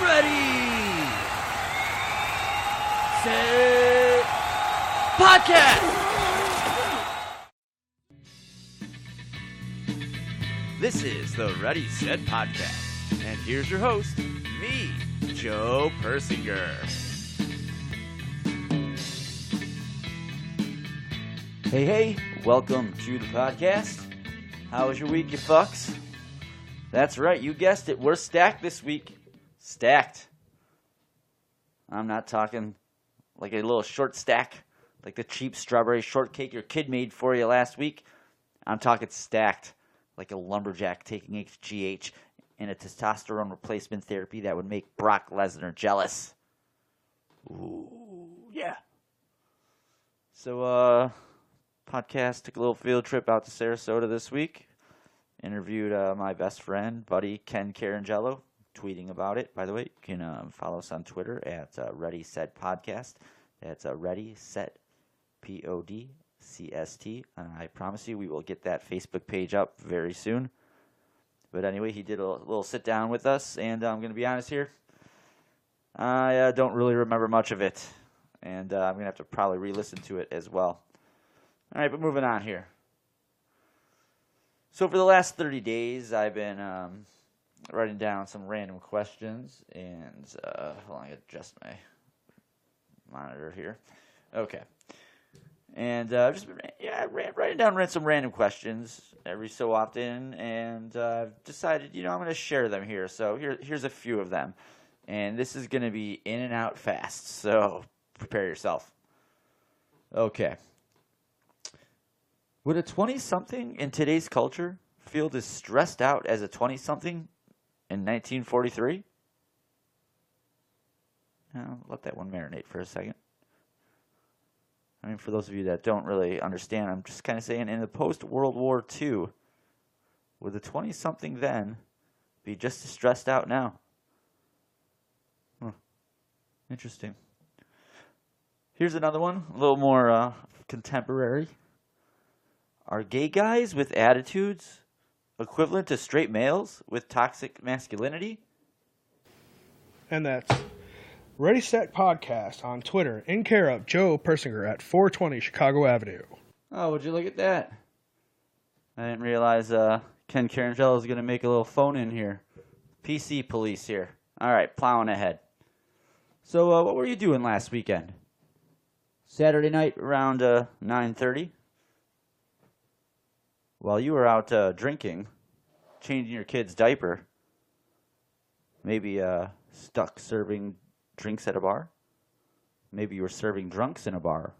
Ready, Set, Podcast! This is the Ready, Set Podcast. And here's your host, me, Joe Persinger. Hey, welcome to the podcast. How was your week, you fucks? That's right, you guessed it. We're stacked this week. Stacked. I'm not talking like a little short stack, like the cheap strawberry shortcake your kid made for you last week. I'm talking stacked, like a lumberjack taking HGH and a testosterone replacement therapy that would make Brock Lesnar jealous. Ooh, yeah. So, podcast took a little field trip out to Sarasota this week. Interviewed my best friend, buddy Ken Caringello, tweeting about it. By the way, you can follow us on Twitter at Ready Set Podcast. That's Ready Set PODCST. I promise you we will get that Facebook page up very soon. But anyway, he did a little sit down with us, and I'm going to be honest here. I don't really remember much of it, and I'm going to have to probably re-listen to it as well. All right, but moving on here. So for the last 30 days, I've been writing down some random questions, and hold on, I adjust my monitor here. Okay. And just writing down some random questions every so often, and I've decided, I'm going to share them here. So here's a few of them, and this is going to be in and out fast, so prepare yourself. Okay. Would a 20-something in today's culture feel as stressed out as a 20-something in 1943? Now, let that one marinate for a second. I mean, for those of you that don't really understand, I'm just kind of saying in the post-World War II, would the 20-something then be just as stressed out now? Interesting. Here's another one, a little more contemporary. Are gay guys with attitudes equivalent to straight males with toxic masculinity? And that's Ready Set Podcast on Twitter in care of Joe Persinger at 420 Chicago Avenue. Oh, would you look at that? I didn't realize Ken Caringello is going to make a little phone in here. PC police here. All right, plowing ahead. So what were you doing last weekend? Saturday night around 9:30? While you were out drinking, changing your kid's diaper, maybe stuck serving drinks at a bar? Maybe you were serving drunks in a bar.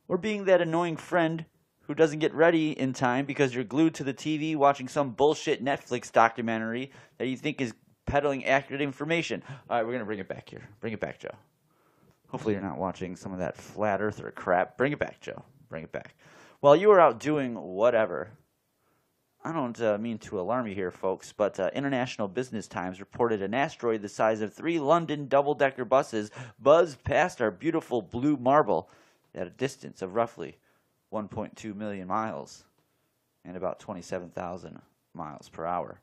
Or being that annoying friend who doesn't get ready in time because you're glued to the TV watching some bullshit Netflix documentary that you think is peddling accurate information. All right, we're going to bring it back here. Bring it back, Joe. Hopefully you're not watching some of that flat earther crap. Bring it back, Joe. Bring it back. While you were out doing whatever, I don't mean to alarm you here, folks, but International Business Times reported an asteroid the size of 3 London double-decker buses buzzed past our beautiful blue marble at a distance of roughly 1.2 million miles and about 27,000 miles per hour.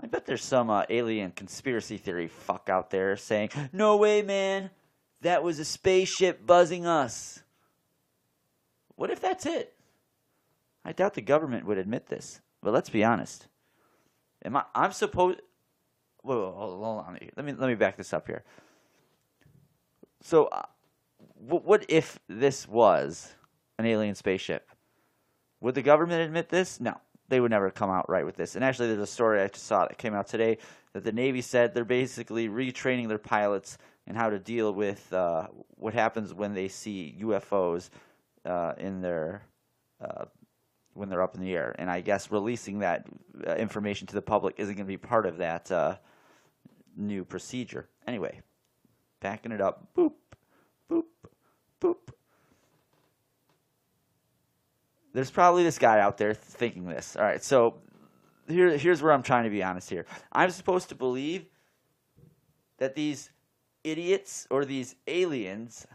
I bet there's some alien conspiracy theory fuck out there saying, "No way, man, that was a spaceship buzzing us." What if that's it? I doubt the government would admit this, but let's be honest. I'm supposed... Whoa, hold on. Let me back this up here. So, what if this was an alien spaceship? Would the government admit this? No, they would never come out right with this. And actually, there's a story I just saw that came out today that the Navy said they're basically retraining their pilots in how to deal with what happens when they see UFOs in their when they're up in the air, and I guess releasing that information to the public isn't going to be part of that new procedure. Anyway, backing it up, boop, boop, boop. There's probably this guy out there thinking this. All right, so here's where I'm trying to be honest here. I'm supposed to believe that these idiots or these aliens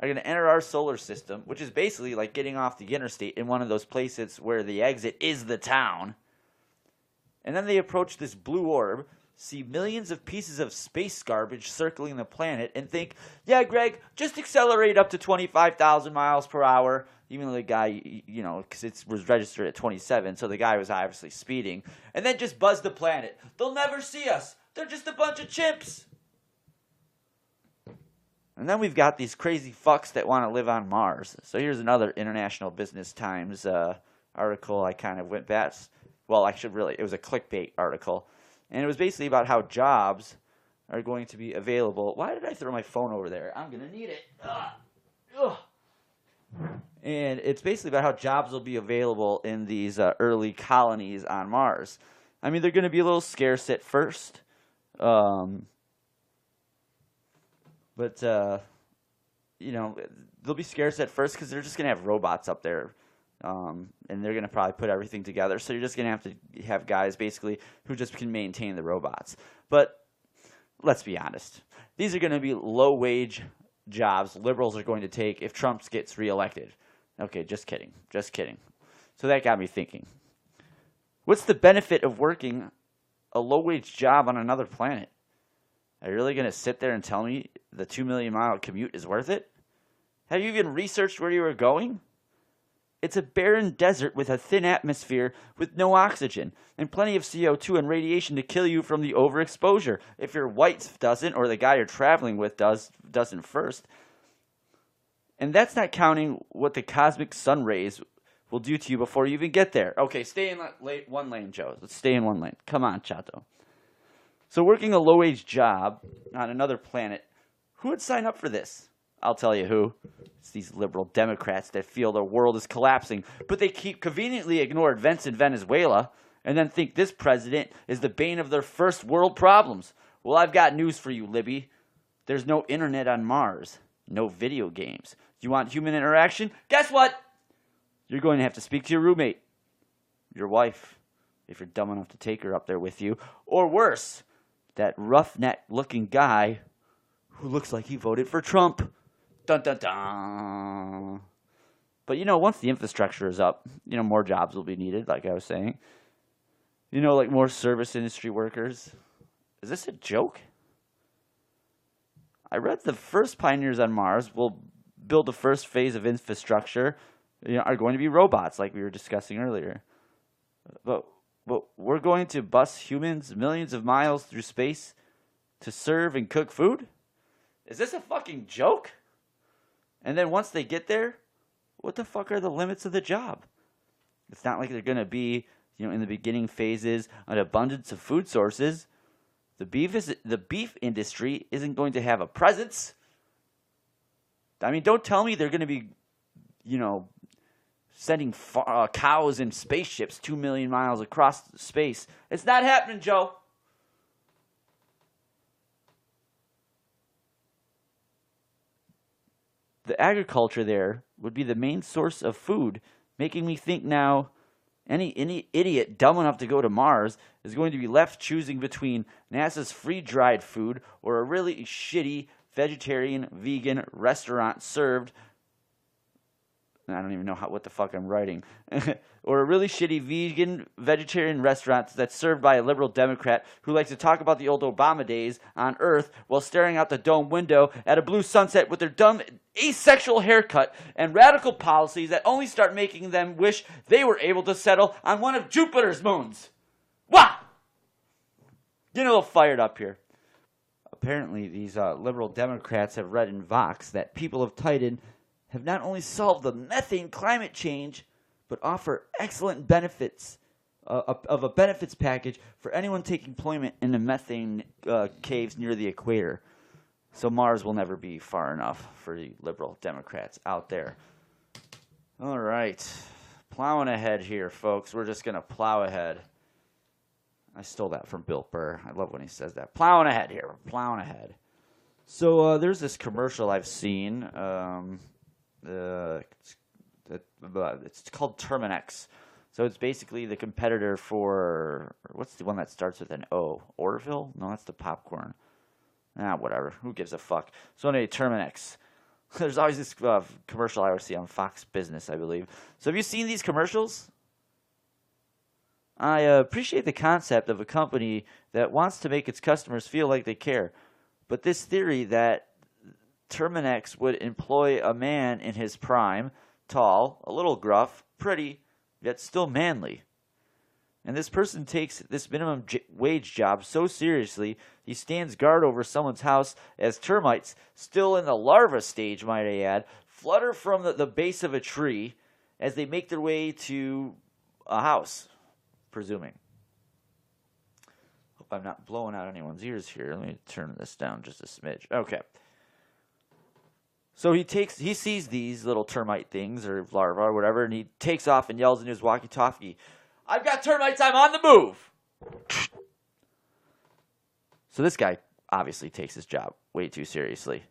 are going to enter our solar system, which is basically like getting off the interstate in one of those places where the exit is the town, And then they approach this blue orb, see millions of pieces of space garbage circling the planet, and think, yeah, Greg, just accelerate up to 25,000 miles per hour. Even though the guy, because it was registered at 27, so the guy was obviously speeding. And then just buzz the planet. They'll never see us. They're just a bunch of chimps. And then we've got these crazy fucks that want to live on Mars. So here's another International Business Times article I kind of went past. Well, it was a clickbait article. And it was basically about how jobs are going to be available. Why did I throw my phone over there? I'm going to need it. Ugh. And it's basically about how jobs will be available in these early colonies on Mars. I mean, they're going to be a little scarce at first. But they'll be scarce at first because they're just going to have robots up there. And they're going to probably put everything together. So you're just going to have to have guys basically who just can maintain the robots. But let's be honest. These are going to be low-wage jobs liberals are going to take if Trump gets reelected. Okay, just kidding. Just kidding. So that got me thinking. What's the benefit of working a low-wage job on another planet? Are you really going to sit there and tell me the 2 million mile commute is worth it? Have you even researched where you were going? It's a barren desert with a thin atmosphere with no oxygen and plenty of CO2 and radiation to kill you from the overexposure. If your wife doesn't, or the guy you're traveling with doesn't first. And that's not counting what the cosmic sun rays will do to you before you even get there. Okay, stay in one lane, Joe. Let's stay in one lane. Come on, Chato. So working a low-wage job on another planet, who would sign up for this? I'll tell you who. It's these liberal Democrats that feel the world is collapsing, but they keep conveniently ignore events in Venezuela and then think this president is the bane of their first world problems. Well, I've got news for you, Libby. There's no internet on Mars. No video games. You want human interaction? Guess what? You're going to have to speak to your roommate. Your wife, if you're dumb enough to take her up there with you. Or worse, that roughneck-looking guy who looks like he voted for Trump. Dun, dun, dun. But, once the infrastructure is up, more jobs will be needed, like I was saying. Like more service industry workers. Is this a joke? I read the first pioneers on Mars will build the first phase of infrastructure, are going to be robots, like we were discussing earlier. But we're going to bus humans millions of miles through space to serve and cook food? Is this a fucking joke? And then once they get there, what the fuck are the limits of the job? It's not like they're going to be, in the beginning phases, an abundance of food sources. The beef industry isn't going to have a presence. I mean, don't tell me they're going to be, sending cows in spaceships 2 million miles across space. It's not happening, Joe. The agriculture there would be the main source of food, making me think now any idiot dumb enough to go to Mars is going to be left choosing between NASA's free-dried food or a really shitty vegetarian, vegan restaurant served. I don't even know what the fuck I'm writing. Or a really shitty vegan, vegetarian restaurant that's served by a liberal Democrat who likes to talk about the old Obama days on Earth while staring out the dome window at a blue sunset with their dumb asexual haircut and radical policies that only start making them wish they were able to settle on one of Jupiter's moons. Wah! Getting a little fired up here. Apparently, these liberal Democrats have read in Vox that people of Titan have not only solved the methane climate change, but offer excellent benefits of a benefits package for anyone taking employment in the methane caves near the equator. So Mars will never be far enough for the liberal Democrats out there. All right. Plowing ahead here, folks. We're just going to plow ahead. I stole that from Bill Burr. I love when he says that. Plowing ahead here. We're plowing ahead. So there's this commercial I've seen. It's called Terminix. So it's basically the competitor for, what's the one that starts with an O? Orville? No, that's the popcorn. Whatever. Who gives a fuck? So anyway, Terminix. There's always this commercial I always see on Fox Business, I believe. So have you seen these commercials? I appreciate the concept of a company that wants to make its customers feel like they care. But this theory that Terminix would employ a man in his prime, tall, a little gruff, pretty, yet still manly. And this person takes this minimum wage job so seriously, he stands guard over someone's house as termites, still in the larva stage, might I add, flutter from the base of a tree as they make their way to a house, presuming. Hope I'm not blowing out anyone's ears here. Let me turn this down just a smidge. Okay. So he sees these little termite things or larvae or whatever, and he takes off and yells into his walkie-talkie, "I've got termites, I'm on the move!" So this guy obviously takes his job way too seriously,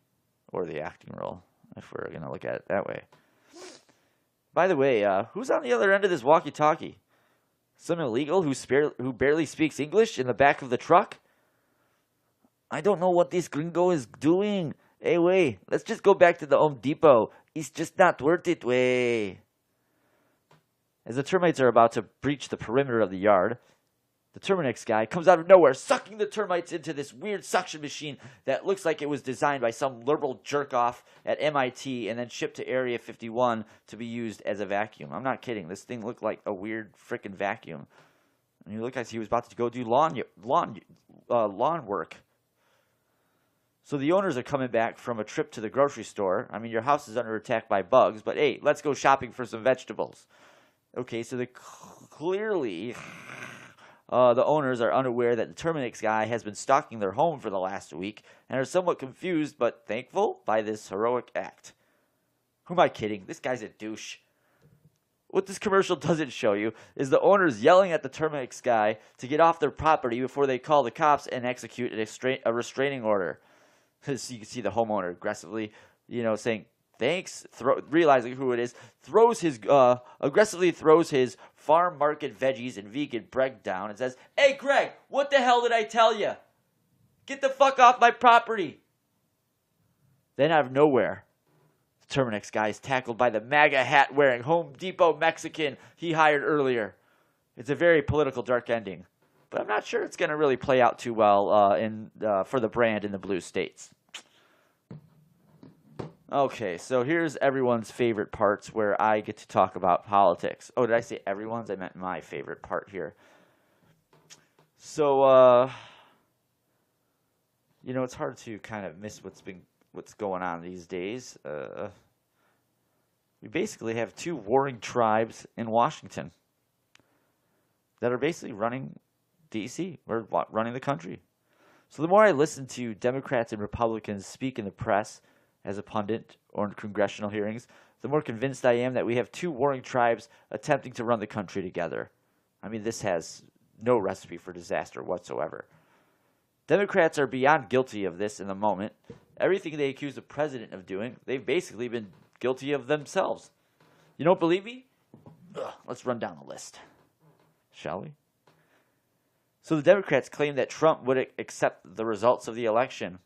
or the acting role, if we're going to look at it that way. By the way, who's on the other end of this walkie-talkie? Some illegal who barely speaks English in the back of the truck? I don't know what this gringo is doing. Hey, way, let's just go back to the Home Depot. It's just not worth it, way. As the termites are about to breach the perimeter of the yard, the Terminix guy comes out of nowhere, sucking the termites into this weird suction machine that looks like it was designed by some liberal jerk-off at MIT and then shipped to Area 51 to be used as a vacuum. I'm not kidding. This thing looked like a weird frickin' vacuum. And he looked like he was about to go do lawn work. So the owners are coming back from a trip to the grocery store. I mean, your house is under attack by bugs, but hey, let's go shopping for some vegetables. Okay, so clearly the owners are unaware that the Terminix guy has been stalking their home for the last week and are somewhat confused but thankful by this heroic act. Who am I kidding? This guy's a douche. What this commercial doesn't show you is the owners yelling at the Terminix guy to get off their property before they call the cops and execute a restraining order. So you can see the homeowner aggressively, saying thanks, realizing who it is, aggressively throws his farm market veggies and vegan bread down and says, "Hey, Greg, what the hell did I tell you? Get the fuck off my property." Then out of nowhere, the Terminix guy is tackled by the MAGA hat-wearing Home Depot Mexican he hired earlier. It's a very political dark ending. But I'm not sure it's going to really play out too well for the brand in the blue states. Okay, so here's everyone's favorite parts where I get to talk about politics. Oh, did I say everyone's? I meant my favorite part here. So, it's hard to kind of miss what's going on these days. We basically have two warring tribes in Washington that are basically running D.C. We're running the country. So the more I listen to Democrats and Republicans speak in the press as a pundit or in congressional hearings, the more convinced I am that we have two warring tribes attempting to run the country together. I mean, this has no recipe for disaster whatsoever. Democrats are beyond guilty of this in the moment. Everything they accuse the president of doing, they've basically been guilty of themselves. You don't believe me? Let's run down the list, shall we? So the Democrats claim that Trump would accept the results of the election.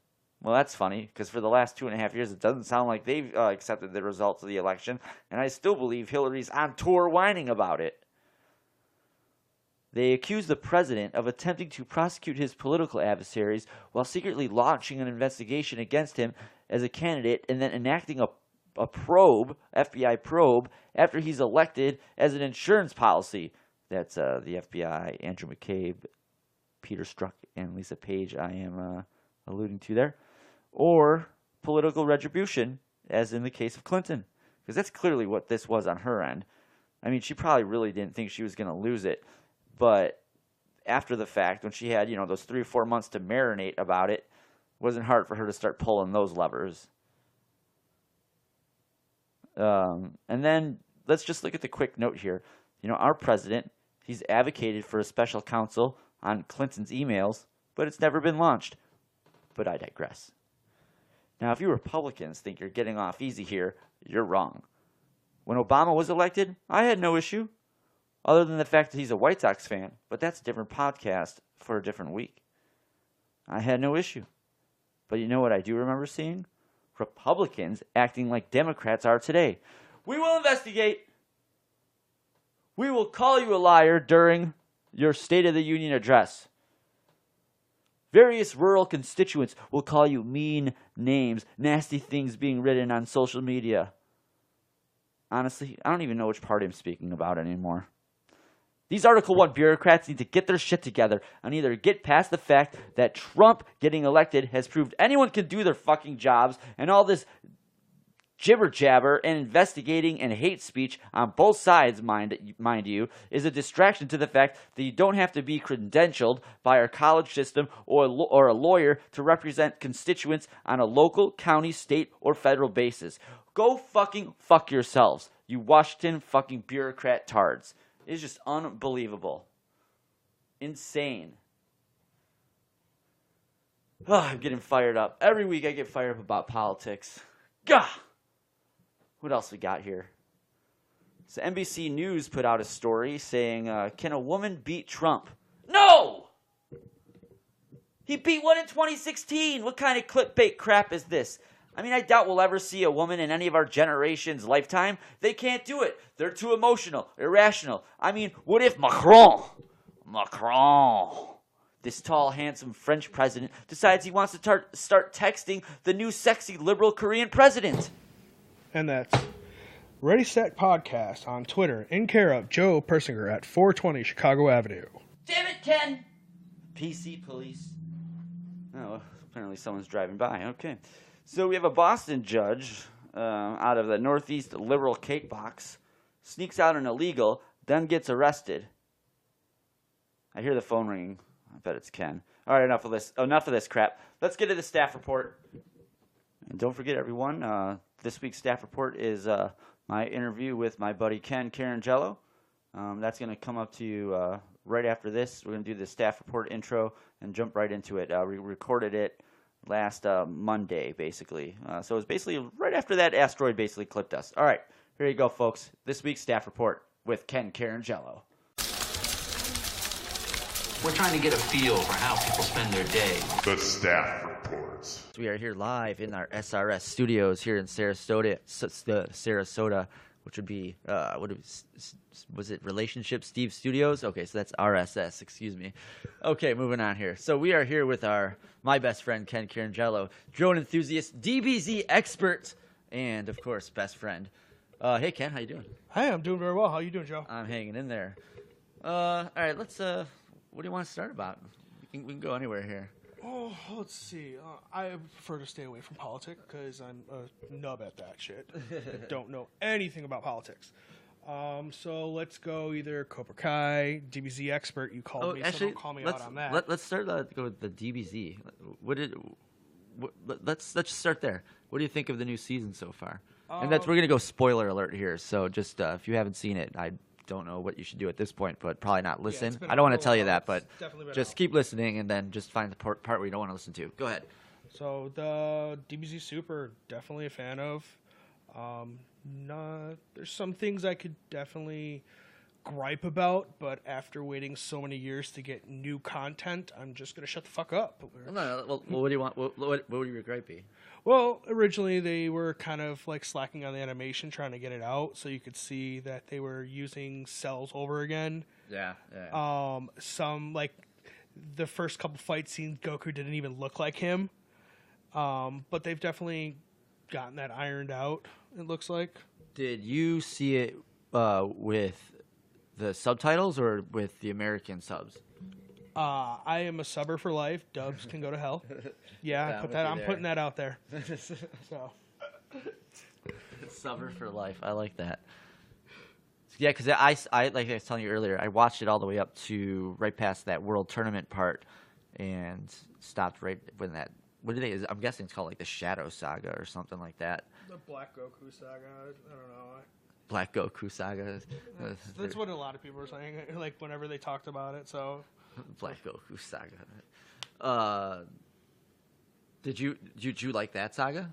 Well, that's funny, because for the last 2.5 years, it doesn't sound like they've accepted the results of the election, and I still believe Hillary's on tour whining about it. They accuse the president of attempting to prosecute his political adversaries while secretly launching an investigation against him as a candidate and then enacting a probe, FBI probe, after he's elected as an insurance policy. That's the FBI, Andrew McCabe, Peter Strzok, and Lisa Page I am alluding to there. Or political retribution, as in the case of Clinton. Because that's clearly what this was on her end. I mean, she probably really didn't think she was going to lose it. But after the fact, when she had, those 3 or 4 months to marinate about it, wasn't hard for her to start pulling those levers. And then let's just look at the quick note here. Our president, he's advocated for a special counsel on Clinton's emails, but it's never been launched. But I digress. Now, if you Republicans think you're getting off easy here, you're wrong. When Obama was elected, I had no issue, other than the fact that he's a White Sox fan, but that's a different podcast for a different week. I had no issue. But you know what I do remember seeing? Republicans acting like Democrats are today. We will investigate. We will call you a liar during your State of the Union address. Various rural constituents will call you mean names, nasty things being written on social media. Honestly, I don't even know which party I'm speaking about anymore. These Article 1 bureaucrats need to get their shit together and either get past the fact that Trump getting elected has proved anyone can do their fucking jobs, and all this jibber jabber and investigating and hate speech on both sides, mind you, is a distraction to the fact that you don't have to be credentialed by our college system or a lawyer to represent constituents on a local, county, state, or federal basis. Go fucking fuck yourselves, you Washington fucking bureaucrat tards. It's just unbelievable. Insane. Oh, I'm getting fired up. Every week I get fired up about politics. Gah! What else we got here? So NBC News put out a story saying, can a woman beat Trump? No! He beat one in 2016. What kind of clickbait crap is this? I mean, I doubt we'll ever see a woman in any of our generation's lifetime. They can't do it. They're too emotional, irrational. I mean, what if Macron, this tall, handsome French president, decides he wants to start texting the new sexy liberal Korean president? And that's Ready Set Podcast on Twitter in care of Joe Persinger at 420 Chicago Avenue. Damn it, Ken! PC police. Oh, apparently someone's driving by. Okay. So we have a Boston judge out of the Northeast liberal cake box, sneaks out an illegal, then gets arrested. I hear the phone ringing. I bet it's Ken. All right, enough of this crap. Let's get to the staff report. And don't forget, everyone, this week's staff report is my interview with my buddy Ken Caringello. That's going to come up to you right after this. We're going to do the staff report intro and jump right into it. We recorded it last Monday, basically. So it was basically right after that asteroid basically clipped us. All right, here you go, folks. This week's staff report with Ken Caringello. We're trying to get a feel for how people spend their day. The staff reports. We are here live in our SRS studios here in Sarasota, which would be, was it Relationship Steve Studios? Okay, so that's RSS, excuse me. Okay, moving on here. So we are here with my best friend, Ken Caringello, drone enthusiast, DBZ Expert, and, of course, best friend. Hey, Ken, how you doing? Hey, I'm doing very well. How you doing, Joe? I'm hanging in there. All right, let's, what do you want to start about? We can go anywhere here. Oh, let's see. I prefer to stay away from politics because I'm a nub at that shit. I don't know anything about politics. So let's go either Cobra Kai, DBZ Expert. You called me, so don't call me out on that. Let's start go with the DBZ. Let's just start there. What do you think of the new season so far? And we're gonna go spoiler alert here. So just if you haven't seen it, I don't know what you should do at this point, but probably not listen. I don't want to tell you that, but just keep listening and then just find the part where you don't want to listen to. Go ahead. So the DBZ Super, definitely a fan of. There's some things I could definitely gripe about, but after waiting so many years to get new content, I'm just gonna shut the fuck up. No. Well, what do you want? What would your gripe be? Well, originally they were kind of like slacking on the animation, trying to get it out, so you could see that they were using cells over again. Yeah. Some like the first couple fight scenes, Goku didn't even look like him. But they've definitely gotten that ironed out. It looks like. Did you see it with the subtitles or with the American subs? I am a subber for life. Dubs can go to hell. Yeah, I'm putting that out there. So, subber for life. I like that. Yeah, because I like I was telling you earlier, I watched it all the way up to right past that World Tournament part, and stopped right when that. What do they? I'm guessing it's called like the Shadow Saga or something like that. The Black Goku Saga. I don't know. Black Goku Saga. That's what a lot of people are saying. Like whenever they talked about it. So. Black Goku Saga. Did you like that saga?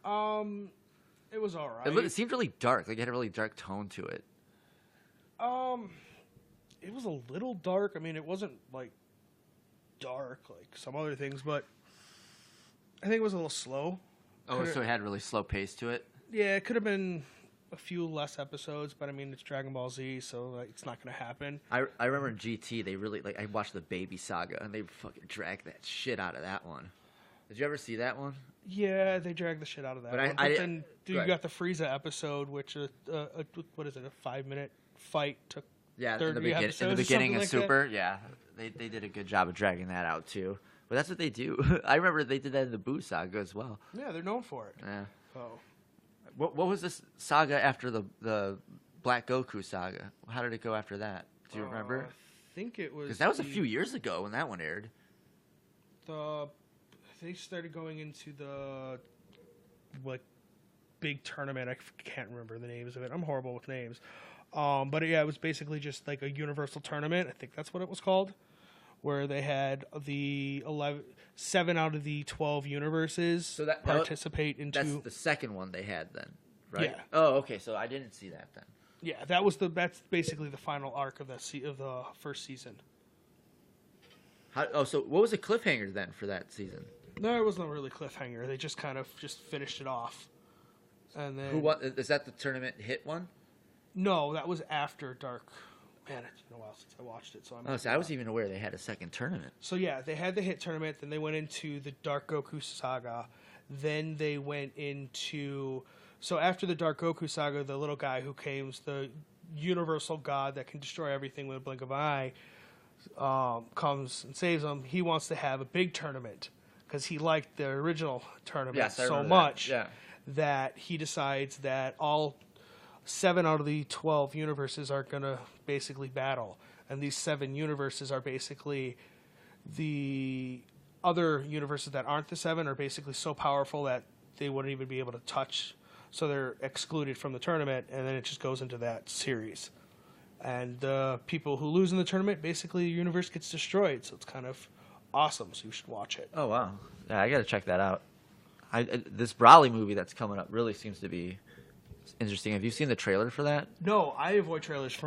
It was alright. It seemed really dark. Like it had a really dark tone to it. It was a little dark. I mean, it wasn't like dark like some other things, but I think it was a little slow. Oh, so it had a really slow pace to it? Yeah, it could have been a few less episodes, but I mean it's Dragon Ball Z, so like, it's not gonna happen. I remember in GT they really I watched the Baby Saga and they fucking dragged that shit out of that one. Did you ever see that one? Yeah, they dragged the shit out of that. But But then you got the Frieza episode, which what is it? A 5-minute fight took. Yeah, 30 episodes in the or beginning of something like Super, yeah, they did a good job of dragging that out too. But that's what they do. I remember they did that in the Boo Saga as well. Yeah, they're known for it. Yeah. Oh. What was this saga after the Black Goku saga? How did it go after that? Do you remember? I think it was. Because that was a few years ago when that one aired. They started going into the big tournament. I can't remember the names of it. I'm horrible with names. But yeah, it was basically just like a universal tournament. I think that's what it was called, where they had the 7 out of the 12 universes participate into. That's the second one they had then, right? Yeah. Oh, okay. So I didn't see that then. Yeah, that's basically the final arc of the first season. So what was the cliffhanger then for that season? No, it wasn't really cliffhanger. They just kind of finished it off. And then Who won? Is that the tournament hit one? No, that was after Dark. Man, it's been a while since I watched it, so I was even aware they had a second tournament. So yeah, they had the hit tournament, then they went into the Dark Goku saga, then they went into. So after the Dark Goku saga, the little guy who becomes the universal god that can destroy everything with a blink of an eye, comes and saves him. He wants to have a big tournament because he liked the original tournament so much that he decides that all 7 out of the 12 universes are going to basically battle. And these 7 universes are basically the other universes that aren't the 7 are basically so powerful that they wouldn't even be able to touch. So they're excluded from the tournament, and then it just goes into that series. And the people who lose in the tournament, basically the universe gets destroyed. So it's kind of awesome, so you should watch it. Oh, wow. Yeah, I got to check that out. This Broly movie that's coming up really seems to be interesting. Have you seen the trailer for that? No, I avoid trailers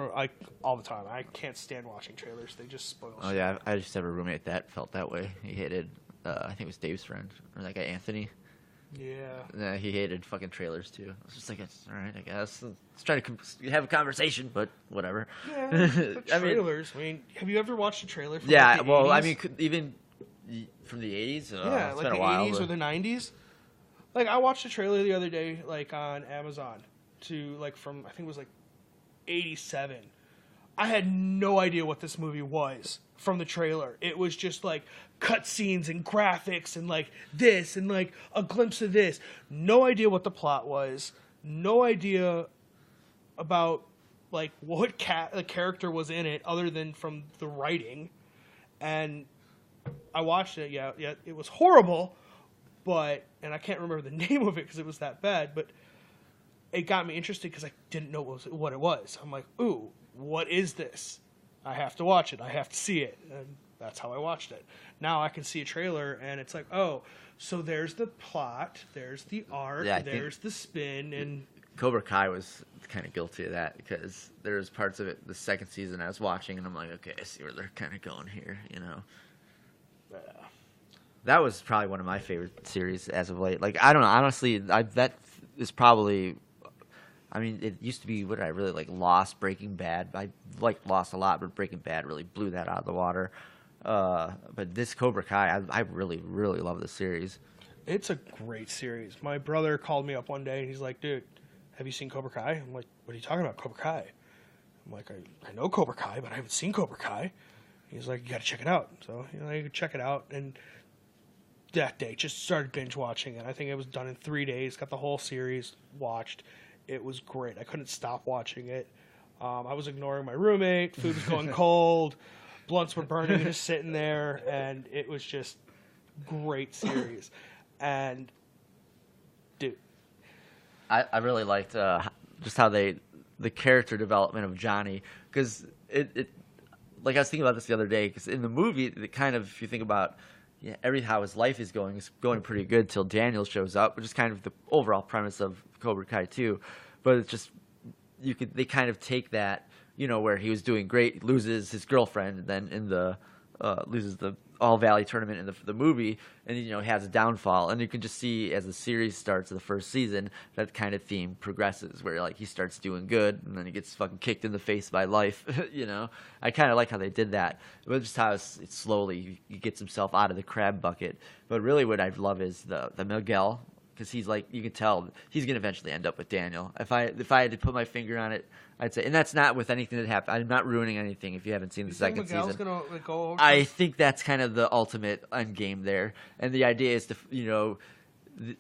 all the time. I can't stand watching trailers. They just spoil shit. Oh, yeah. I just have a roommate that felt that way. He hated, I think it was Dave's friend, or that guy Anthony. Yeah, he hated fucking trailers too. I was just like, all right, I guess. Let's try to have a conversation, but whatever. Yeah, but trailers. I mean, have you ever watched a trailer? From yeah, like the well, 80s? I mean, even from the 80s. Yeah, it's like been the a while, 80s or the 90s. Like I watched a trailer the other day, like on Amazon, from I think it was like 87. I had no idea what this movie was from the trailer. It was just like cutscenes and graphics and like this and like a glimpse of this. No idea what the plot was. No idea about like what the character was in it other than from the writing. And I watched it. Yeah, it was horrible, and I can't remember the name of it because it was that bad. But it got me interested because I didn't know what it was. I'm like, ooh, what is this? I have to watch it. I have to see it. And that's how I watched it. Now I can see a trailer and it's like, oh, so there's the plot, there's the art, there's the spin, and Cobra Kai was kind of guilty of that because there was parts of it the second season I was watching and I'm like, okay, I see where they're kind of going here, you know. That was probably one of my favorite series as of late. Like, I don't know, honestly, that is probably. I mean, it used to be what I really like. Lost, Breaking Bad. I liked Lost a lot, but Breaking Bad really blew that out of the water. But this Cobra Kai, I really, really love this series. It's a great series. My brother called me up one day and he's like, "Dude, have you seen Cobra Kai?" I'm like, "What are you talking about, Cobra Kai?" I'm like, "I know Cobra Kai, but I haven't seen Cobra Kai." He's like, "You got to check it out." So you check it out, and that day just started binge watching it. I think it was done in 3 days. Got the whole series watched. It was great. I couldn't stop watching it. I was ignoring my roommate. Food was going cold. Blunts were burning, just sitting there. And it was just great series. And, dude. I really liked just how the character development of Johnny. Because like I was thinking about this the other day. Because in the movie, it kind of, if you think about how his life is going pretty good till Daniel shows up, which is kind of the overall premise of Cobra Kai 2. But it's just they kind of take that, where he was doing great, loses his girlfriend, and then loses the All Valley tournament in the movie, and has a downfall, and you can just see as the series starts of the first season that kind of theme progresses, where like he starts doing good, and then he gets fucking kicked in the face by life. I kind of like how they did that, but just how it's slowly he gets himself out of the crab bucket. But really, what I love is the Miguel, because he's like, you can tell he's gonna eventually end up with Daniel. If I had to put my finger on it, I'd say, and that's not with anything that happened. I'm not ruining anything if you haven't seen the second season. Gonna go over I think that's kind of the ultimate end game there, and the idea is to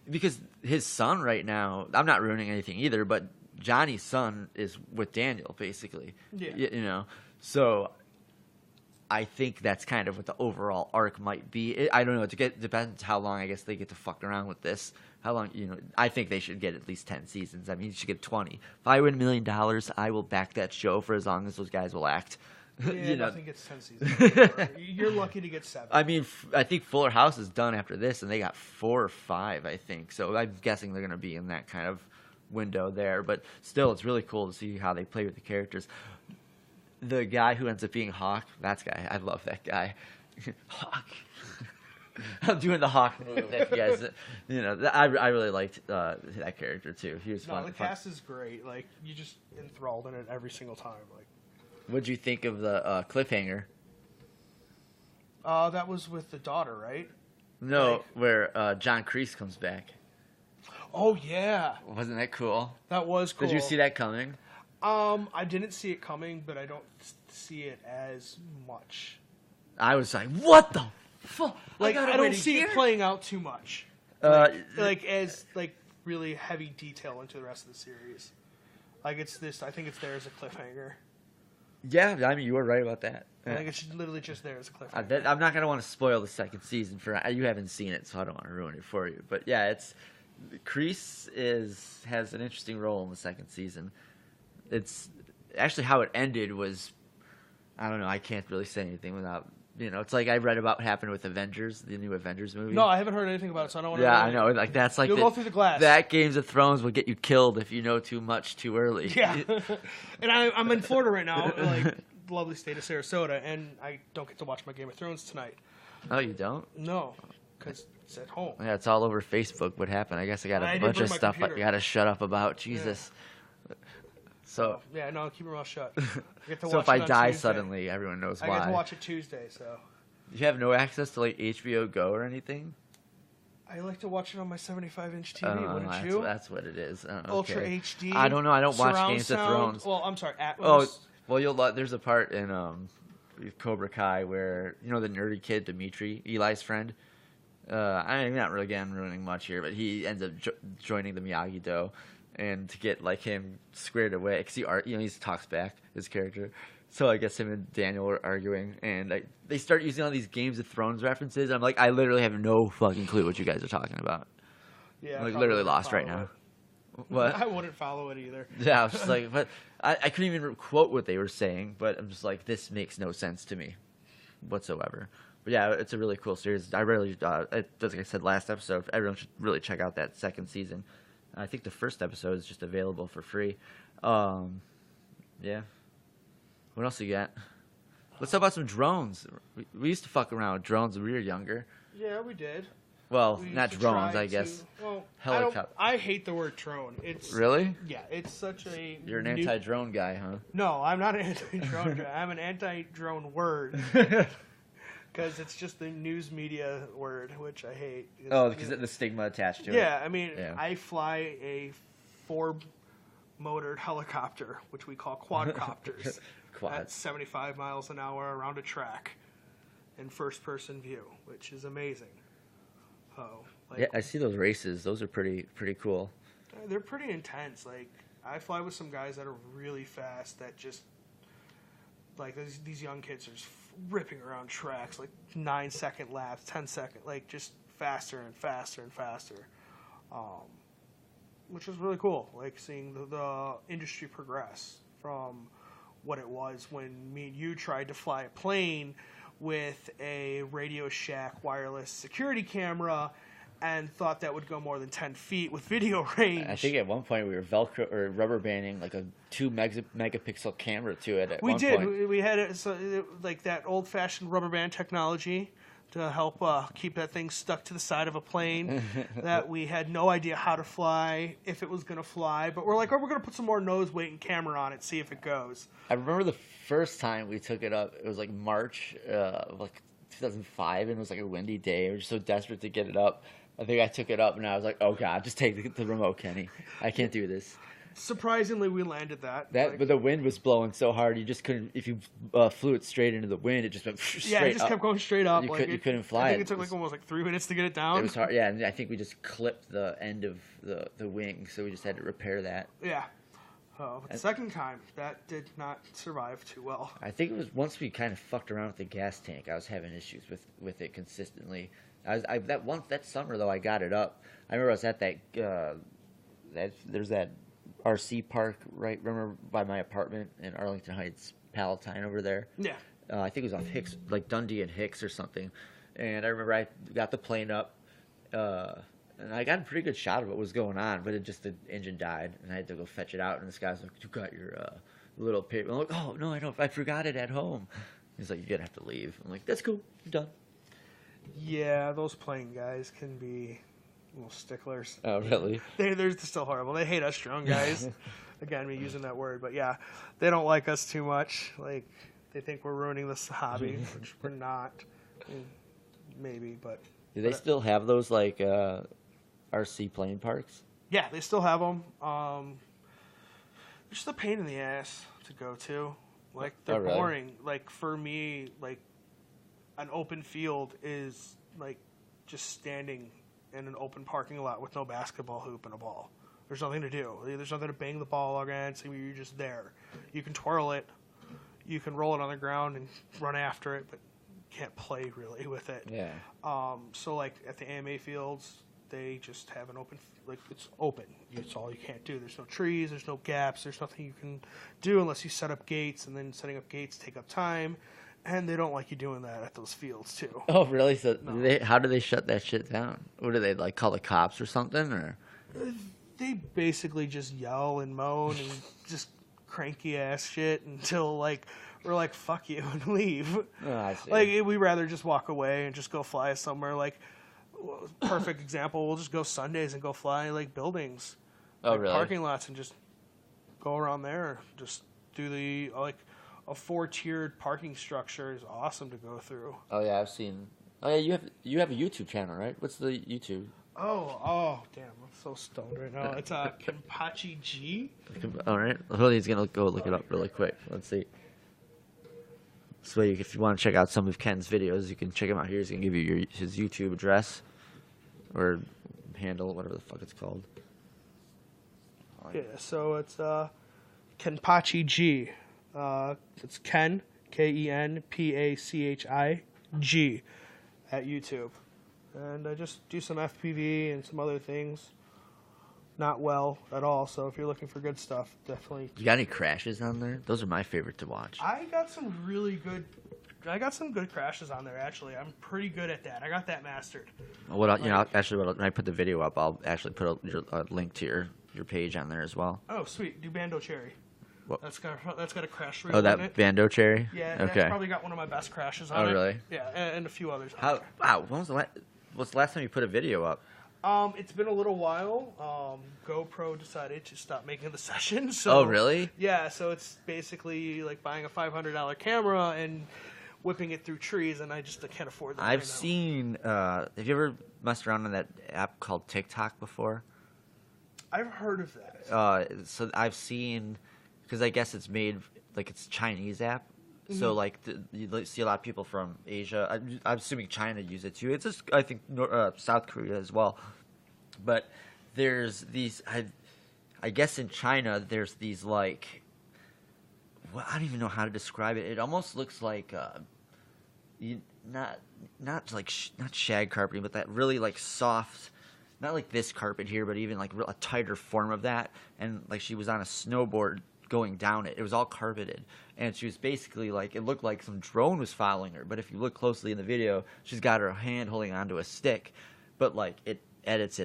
because his son right now, I'm not ruining anything either, but Johnny's son is with Daniel basically. Yeah. So I think that's kind of what the overall arc might be. I don't know. Depends how long I guess they get to fuck around with this. How long, I think they should get at least 10 seasons. I mean, you should get 20. If I win $1 million, I will back that show for as long as those guys will act. Yeah, nothing gets 10 seasons. You're lucky to get 7. I mean, I think Fuller House is done after this, and they got 4 or 5, I think. So I'm guessing they're going to be in that kind of window there. But still, it's really cool to see how they play with the characters. The guy who ends up being Hawk, I love that guy. Hawk. I'm doing the Hawk move. If you guys, I really liked that character too. He was fun. The cast is great. Like, you just enthralled in it every single time. Like, what'd you think of the cliffhanger? That was with the daughter, right? No, where John Kreese comes back. Oh yeah, wasn't that cool? That was cool. Did you see that coming? I didn't see it coming, but I don't see it as much. I was like, what the fuck? Like, I don't see it playing out too much. As really heavy detail into the rest of the series. Like, I think it's there as a cliffhanger. Yeah, I mean, you were right about that. I think it's literally just there as a cliffhanger. I'm not going to want to spoil the second season you haven't seen it, so I don't want to ruin it for you. But yeah, Kreese has an interesting role in the second season. It's actually how it ended was, I don't know, I can't really say anything without, it's like I read about what happened with Avengers, the new Avengers movie. No, I haven't heard anything about it, so I don't want to. Yeah, I know. Like, that's like you'll go through the glass. That Games of Thrones will get you killed if you know too much too early. Yeah, and I'm in Florida right now, like the lovely state of Sarasota, and I don't get to watch my Game of Thrones tonight. Oh, you don't? No, because it's at home. Yeah, it's all over Facebook. What happened? I guess I got a bunch of stuff I got to shut up about. Jesus. Yeah. So yeah, no, keep your mouth shut. So if I die suddenly, everyone knows why. I get to watch it Tuesday, so. You have no access to like HBO Go or anything? I like to watch it on my 75-inch TV. Wouldn't you? That's what it is. Ultra HD. I don't know. I don't watch Games of Thrones. Well, I'm sorry, Atmos. Oh, well, there's a part in Cobra Kai where the nerdy kid Dimitri, Eli's friend. I'm not really ruining much here, but he ends up joining the Miyagi-Do. And to get like him squared away, because he talks back, his character. So I guess him and Daniel were arguing, and they start using all these Games of Thrones references. I'm like, I literally have no fucking clue what you guys are talking about. Yeah, I'm like literally lost right now. What? I wouldn't follow it either. Yeah, I was just like, but I couldn't even quote what they were saying. But I'm just like, this makes no sense to me whatsoever. But yeah, it's a really cool series. I really, like I said last episode, everyone should really check out that second season. I think the first episode is just available for free. Yeah. What else you got? Let's talk about some drones. We used to fuck around with drones when we were younger. Yeah, we did. Well, not drones, I guess. Well, helicopter. I hate the word drone. It's really? Yeah, it's such a. You're an anti-drone guy, huh? No, I'm not an anti-drone guy. I'm an anti-drone word. Because it's just the news media word, which I hate. Because the stigma attached to it. Yeah, I mean, I fly a 4-motored helicopter, which we call quadcopters. At 75 miles an hour around a track in first-person view, which is amazing. Yeah, I see those races. Those are pretty cool. They're pretty intense. Like, I fly with some guys that are really fast that just, like, these young kids are just ripping around tracks, like 9-second laps, 10-second, like just faster and faster and faster, which is really cool. Like seeing the industry progress from what it was when me and you tried to fly a plane with a Radio Shack wireless security camera and thought that would go more than 10 feet with video range. I think at one point we were Velcro or rubber banding like a 2-megapixel camera to it. We did. We had like that old-fashioned rubber band technology to help keep that thing stuck to the side of a plane that we had no idea how to fly, if it was going to fly. But we're like, oh, we're going to put some more nose weight and camera on it, see if it goes. I remember the first time we took it up. It was like March of like 2005, and it was like a windy day. We were just so desperate to get it up. I think I took it up, and I was like, "Oh God, just take the remote, Kenny. I can't do this." Surprisingly, we landed that. But the wind was blowing so hard, you just couldn't. If you flew it straight into the wind, it just went straight yeah, it just up. kept going straight up. You couldn't fly. I think it took like almost like 3 minutes to get it down. It was hard. Yeah, and I think we just clipped the end of the wing, so we just had to repair that. Yeah. But the second time, that did not survive too well. I think it was once we kind of fucked around with the gas tank. I was having issues with it consistently. That summer though, I got it up. I remember I was at there's that RC park right. Remember by my apartment in Arlington Heights, Palatine over there. Yeah. I think it was off Hicks, like Dundee and Hicks or something. And I remember I got the plane up, and I got a pretty good shot of what was going on, but the engine died, and I had to go fetch it out. And this guy's like, "You got your little paper?" I'm like, "Oh no, I don't. I forgot it at home." He's like, "You're gonna have to leave." I'm like, "That's cool. I'm done." Yeah, those plane guys can be little sticklers. Oh, really? They're still horrible. They hate us drone guys. Again, me using that word, but yeah, they don't like us too much. Like, they think we're ruining this hobby, which we're not. Maybe, but. Do they still have those like RC plane parks? Yeah, they still have them. It's just a pain in the ass to go to. Like, they're really? boring. Like, for me, like, an open field is like just standing in an open parking lot with no basketball hoop and a ball. There's nothing to do. There's nothing to bang the ball against. You're just there. You can twirl it. You can roll it on the ground and run after it, but you can't play really with it. Yeah. So like at the AMA fields, they just have an open, like it's open. It's all you can't do. There's no trees. There's no gaps. There's nothing you can do unless you set up gates, and then setting up gates take up time. And they don't like you doing that at those fields, too. Oh, really? So No. how do they shut that shit down? What do they, like, call the cops or something? Or They basically just yell and moan and just cranky-ass shit until, like, we're like, fuck you, and leave. Oh, I see. Like, we'd rather just walk away and just go fly somewhere. Like, perfect example, we'll just go Sundays and go fly, like, buildings. Oh, like, really? Parking lots and just go around there. Just do the, like... A 4-tiered parking structure is awesome to go through. Oh yeah, I've seen. Oh yeah, you have a YouTube channel, right? What's the YouTube? Oh, damn! I'm so stoned right now. It's Kenpachi G. All right, Julie's gonna go look it up really quick. Let's see. So if you want to check out some of Ken's videos, you can check him out here. He's gonna give you his YouTube address or handle, whatever the fuck it's called. Yeah, so it's Kenpachi G. It's Ken, KenPachiG at YouTube. And I just do some FPV and some other things. Not well at all, so if you're looking for good stuff, definitely. You got any crashes on there? Those are my favorite to watch. I got some good crashes on there, actually. I'm pretty good at that. I got that mastered. When I put the video up, I'll actually put a link to your page on there as well. Oh, sweet. Do Bando Cherry. What? That's got a crash reel Oh, in that it. Bando Cherry? Yeah, Okay. that's probably got one of my best crashes on it. Oh, really? Yeah, and a few others. Wow, when was what's the last time you put a video up? It's been a little while. GoPro decided to stop making the session. So, Oh, really? Yeah, so it's basically like buying a $500 camera and whipping it through trees, and I just can't afford that. I've seen. Have you ever messed around on that app called TikTok before? I've heard of that. So I've seen, because I guess it's made like it's a Chinese app. Mm-hmm. So like you see a lot of people from Asia. I'm assuming China use it too. It's just I think South Korea as well. But there's these. I guess in China there's these like. Well, I don't even know how to describe it. It almost looks like not shag carpeting, but that really like soft. Not like this carpet here, but even like a tighter form of that. And like she was on a snowboard going down it. It was all carpeted. And she was basically like, it looked like some drone was following her. But if you look closely in the video, she's got her hand holding onto a stick. But like it edits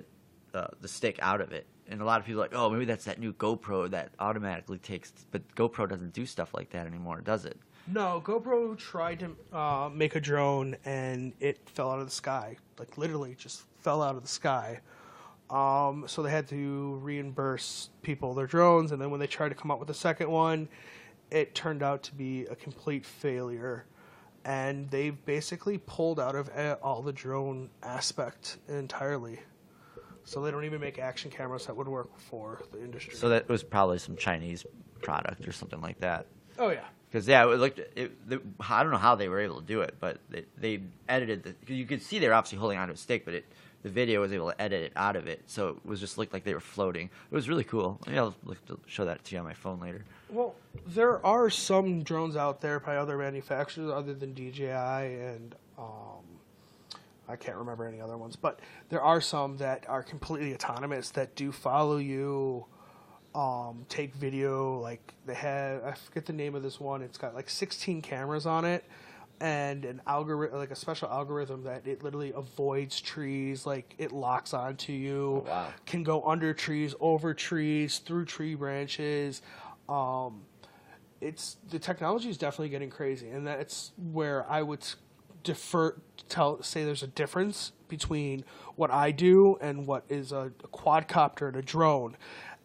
the stick out of it. And a lot of people are like, oh, maybe that's that new GoPro that automatically takes. But GoPro doesn't do stuff like that anymore, does it? No, GoPro tried to make a drone and it fell out of the sky. Like literally just fell out of the sky. So they had to reimburse people their drones, and then when they tried to come up with a second one, it turned out to be a complete failure. And they've basically pulled out of all the drone aspect entirely. So they don't even make action cameras that would work for the industry. So that was probably some Chinese product or something like that. Oh, yeah. Because it looked. I don't know how they were able to do it, but they edited you could see they were obviously holding onto a stick, but the video was able to edit it out of it, so it was just looked like they were floating. It was really cool. Maybe I'll show that to you on my phone later. Well, there are some drones out there by other manufacturers other than DJI and I can't remember any other ones, but there are some that are completely autonomous that do follow you, take video. Like they have, I forget the name of this one. It's got like 16 cameras on it, and an algorithm, like a special algorithm that it literally avoids trees. Like it locks onto you. Oh, wow. Can go under trees, over trees, through tree branches. It's the technology is definitely getting crazy, and that's where I would say there's a difference between what I do and what is a quadcopter and a drone.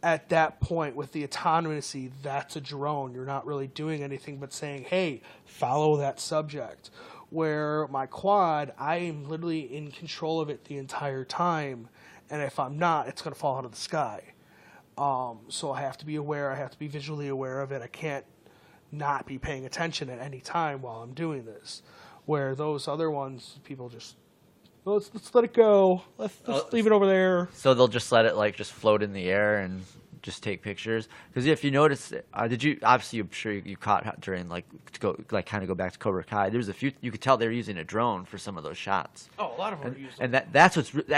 At that point, with the autonomy, that's a drone. You're not really doing anything but saying, hey, follow that subject. Where my quad, I am literally in control of it the entire time, and if I'm not, it's going to fall out of the sky. So I have to be aware. I have to be visually aware of it. I can't not be paying attention at any time while I'm doing this. Where those other ones, people just, well, let's let it go. Let's leave it over there. So they'll just let it just float in the air and just take pictures. Because if you notice, did you obviously I'm sure you caught during to go kind of go back to Cobra Kai. There's a few you could tell they're using a drone for some of those shots. Oh, a lot of them are using. And that's what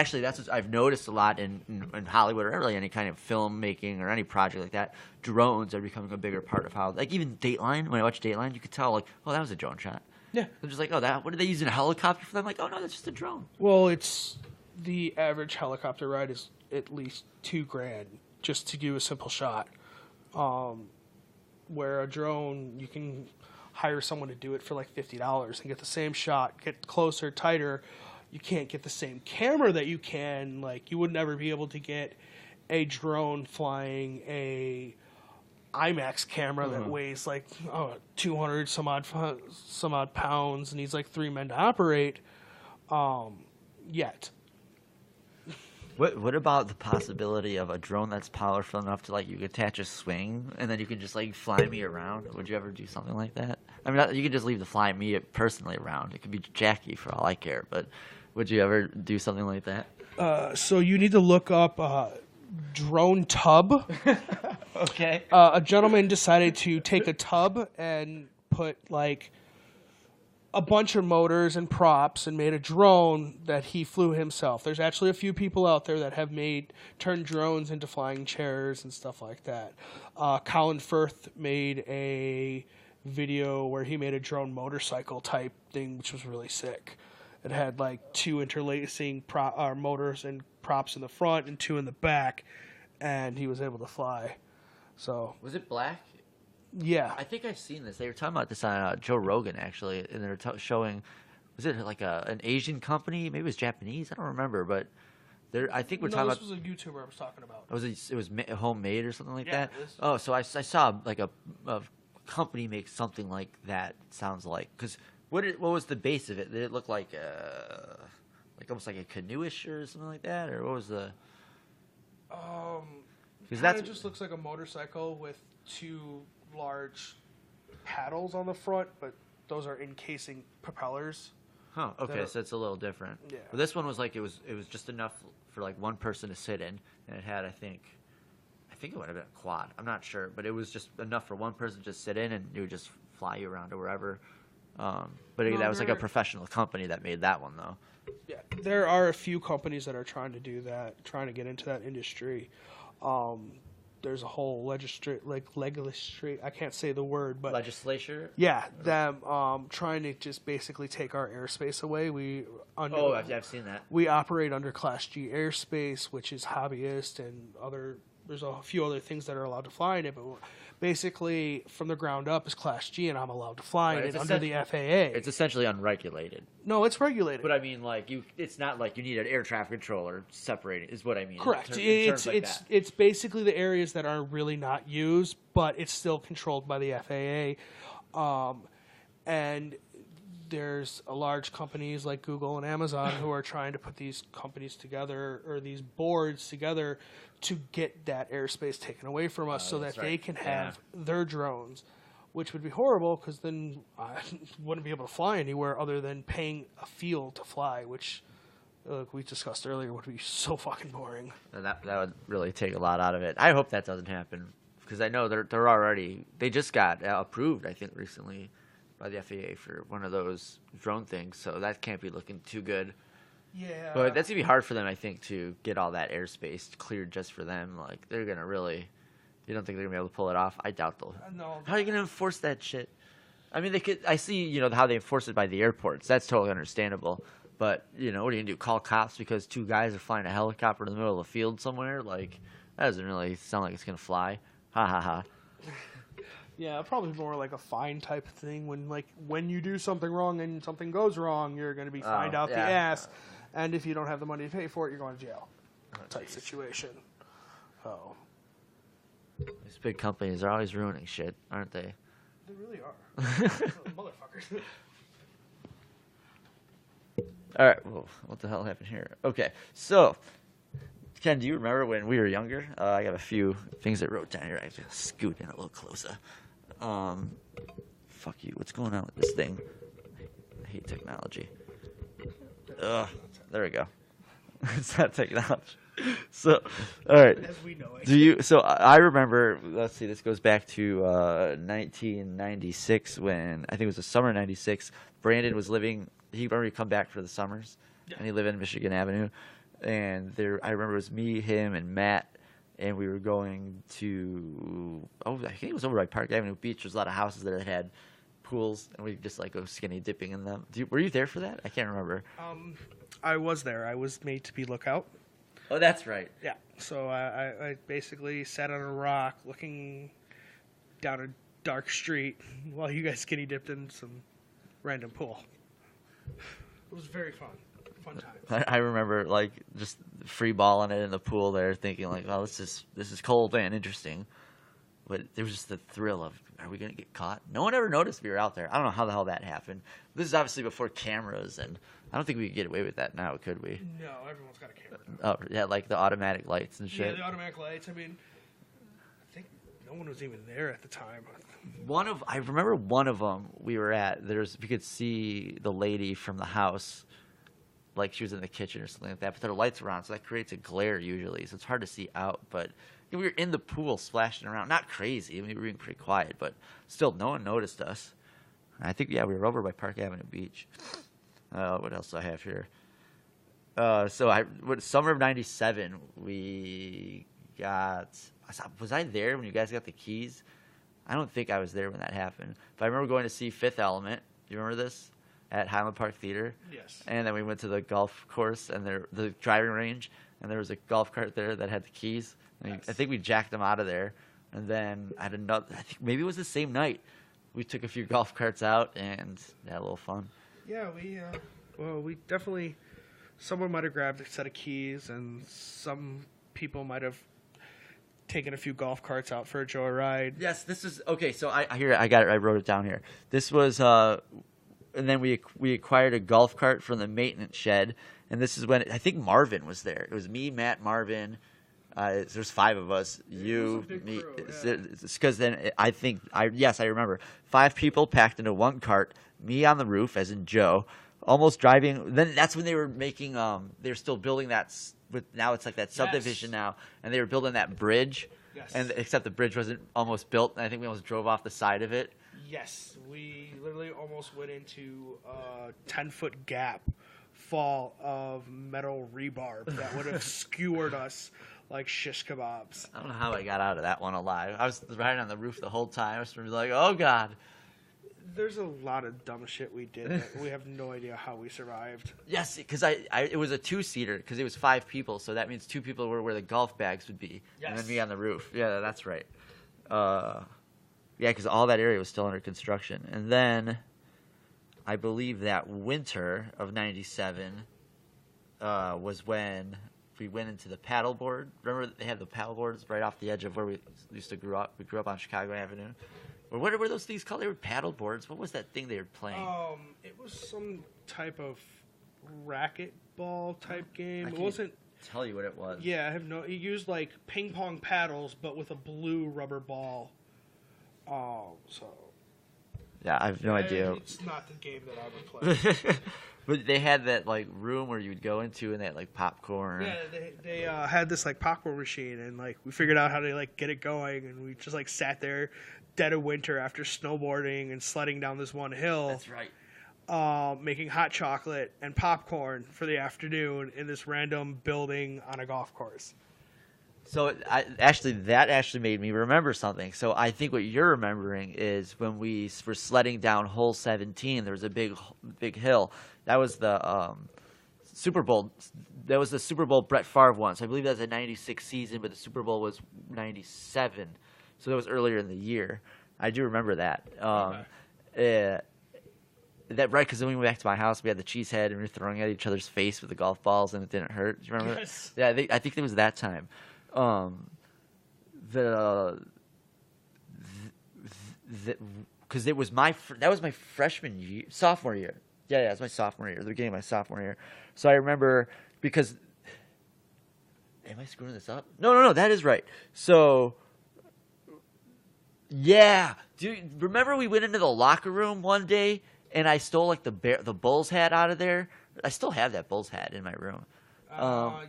I've noticed a lot in Hollywood or really any kind of filmmaking or any project like that. Drones are becoming a bigger part of how even Dateline. When I watch Dateline, you could tell oh, that was a drone shot. Yeah. I'm just what are they using a helicopter for? I'm like, oh no, that's just a drone. Well, it's the average helicopter ride is at least $2,000 just to do a simple shot. Where a drone, you can hire someone to do it for like $50 and get the same shot, get closer, tighter. You can't get the same camera that you can. Like you would never be able to get a drone flying a IMAX camera that weighs 200 some odd pounds and needs 3 men to operate yet. What about the possibility of a drone that's powerful enough to you could attach a swing and then you could just fly me around? Would you ever do something like that? I mean, you could just leave the fly me personally around. It could be Jackie for all I care, but would you ever do something like that? So you need to look up drone tub. Okay. A gentleman decided to take a tub and put a bunch of motors and props and made a drone that he flew himself. There's actually a few people out there that have turned drones into flying chairs and stuff like that. Colin Firth made a video where he made a drone motorcycle type thing, which was really sick. It had 2 interlacing motors and props in the front and 2 in the back, and he was able to fly. So was it black? Yeah, I think I've seen this. They were talking about this on Joe Rogan actually, and they were showing. Was it an Asian company? Maybe it was Japanese. I don't remember, but I think we're talking about. This was a YouTuber I was talking about. It was homemade or something like that. It is. Oh, so I saw a company make something like that. Sounds like because what was the base of it? Did it look like almost like a canoeish or something like that, or what was the? Because it just looks like a motorcycle with 2 large paddles on the front, but those are encasing propellers. Huh. Okay, so it's a little different. Yeah. But this one was it was just enough for one person to sit in, and it had I think it would have been a quad. I'm not sure, but it was just enough for one person to just sit in, and it would just fly you around to wherever. But that was a professional company that made that one though. Yeah, there are a few companies that are trying to do that, trying to get into that industry. There's a whole I can't say the word, but legislature. Yeah, them trying to just basically take our airspace away. I've seen that. We operate under Class G airspace, which is hobbyist and other. There's a few other things that are allowed to fly in it, but basically from the ground up is Class G, and I'm allowed to fly Right, in it it's under the FAA. It's essentially unregulated. No, it's regulated. But I mean, like it's not like you need an air traffic controller separating. Is what I mean. Correct. In terms like that. It's basically the areas that are really not used, but it's still controlled by the FAA. And there's large companies like Google and Amazon who are trying to put these companies together or these boards together to get that airspace taken away from us so that they can have their drones, which would be horrible because then I wouldn't be able to fly anywhere other than paying a field to fly, which we discussed earlier would be so fucking boring. That would really take a lot out of it. I hope that doesn't happen because I know they just got approved, I think, recently by the FAA for one of those drone things, so that can't be looking too good. Yeah. But that's gonna be hard for them, I think, to get all that airspace cleared just for them. Like they're gonna really, you don't think they're gonna be able to pull it off? I doubt they'll. No. How are you gonna enforce that shit? I mean, they could. I see, how they enforce it by the airports. That's totally understandable. But what are you gonna do? Call cops because two guys are flying a helicopter in the middle of a field somewhere? Like that doesn't really sound like it's gonna fly. Ha ha ha. Yeah, probably more like a fine type of thing. When you do something wrong and something goes wrong, you're going to be fined out the ass, and if you don't have the money to pay for it, you're going to jail. Type situation. Oh, these big companies are always ruining shit, aren't they? They really are, motherfuckers. All right. Well, what the hell happened here? Okay, so. Ken, do you remember when we were younger? I got a few things I wrote down here. I have to scoot in a little closer. Fuck you. What's going on with this thing? I hate technology. Ugh. There we go. It's not technology. So, all right. As we know it. So I remember. Let's see. This goes back to 1996 when I think it was the summer of '96. Brandon was living. He already come back for the summers, and he lived in Michigan Avenue. And I remember it was me, him, and Matt, and we were going to, I think it was over by Park Avenue Beach. There's a lot of houses there that had pools, and we just go skinny dipping in them. Were you there for that? I can't remember. I was there. I was made to be lookout. Oh, that's right. Yeah. So I basically sat on a rock looking down a dark street while you guys skinny dipped in some random pool. It was very fun. Fun time. I remember just free balling it in the pool there, thinking oh, this is cold and interesting, but there was just the thrill of, are we gonna get caught? No one ever noticed we were out there. I don't know how the hell that happened. This is obviously before cameras, and I don't think we could get away with that now, could we? No, everyone's got a camera Oh now. yeah, like the automatic lights and shit. Yeah, the automatic lights. I mean, I think no one was even there at the time. I remember one of them we were at. We could see the lady from the house. Like she was in the kitchen or something like that, but their lights were on, so that creates a glare usually, so it's hard to see out. But we were in the pool splashing around, not crazy. I mean, we were being pretty quiet, but still, no one noticed us. I think we were over by Park Avenue Beach. What else do I have here? Summer of '97, we got. Was I there when you guys got the keys? I don't think I was there when that happened, but I remember going to see Fifth Element. Do you remember this? At Highland Park Theater. Yes. And then we went to the golf course and the driving range, and there was a golf cart there that had the keys. And I think we jacked them out of there. And then I think maybe it was the same night. We took a few golf carts out and had a little fun. Yeah, we definitely, someone might have grabbed a set of keys, and some people might have taken a few golf carts out for a joyride. Yes, this is okay. So I got it. I wrote it down here. This was and then we acquired a golf cart from the maintenance shed, and this is when I think Marvin was there. It was me, Matt, Marvin. There's 5 of us. You, me. Because then I remember 5 people packed into one cart. Me on the roof, as in Joe, almost driving. Then that's when they were making. They were still building that. Now it's like that subdivision now, and they were building that bridge. Yes. And except the bridge wasn't almost built, and I think we almost drove off the side of it. Yes, we literally almost went into a 10-foot gap fall of metal rebar that would have skewered us like shish kebabs. I don't know how I got out of that one alive. I was riding on the roof the whole time. I was like, oh, God. There's a lot of dumb shit we did that we have no idea how we survived. Yes, because it was a 2-seater because it was 5 people, so that means 2 people were where the golf bags would be, and then me on the roof. Yeah, that's right. Yeah, because all that area was still under construction. And then I believe that winter of 97 was when we went into the paddleboard. Remember they had the paddleboards right off the edge of where we used to grow up. We grew up on Chicago Avenue. Or what were those things called? They were paddleboards. What was that thing they were playing? It was some type of racquetball type game. I It can't wasn't. tell you what it was. Yeah, I have no. He used like ping pong paddles, but with a blue rubber ball. So. Yeah, I have no idea. It's not the game that I would play. But they had that like room where you would go into and they had like popcorn. Yeah, they had this like popcorn machine, and like we figured out how to like get it going, and we just like sat there, dead of winter after snowboarding and sledding down this one hill. That's right. Making hot chocolate and popcorn for the afternoon in this random building on a golf course. So that actually made me remember something. So I think what you're remembering is when we were sledding down hole 17. There was a big hill. That was the Super Bowl. That was the Super Bowl Brett Favre won. So I believe that was a '96 season, but the Super Bowl was '97. So that was earlier in the year. I do remember that. That right, because then we went back to my house. We had the cheese head, and we were throwing at each other's face with the golf balls, and it didn't hurt. Do you remember? Yes. Yeah, I think it was that time. Because it was that was my freshman year, sophomore year. Yeah, it was my sophomore year, the beginning of my sophomore year. So I remember because. Am I screwing this up? No, that is right. So. Yeah, do you remember we went into the locker room one day and I stole like the Bulls hat out of there? I still have that Bulls hat in my room.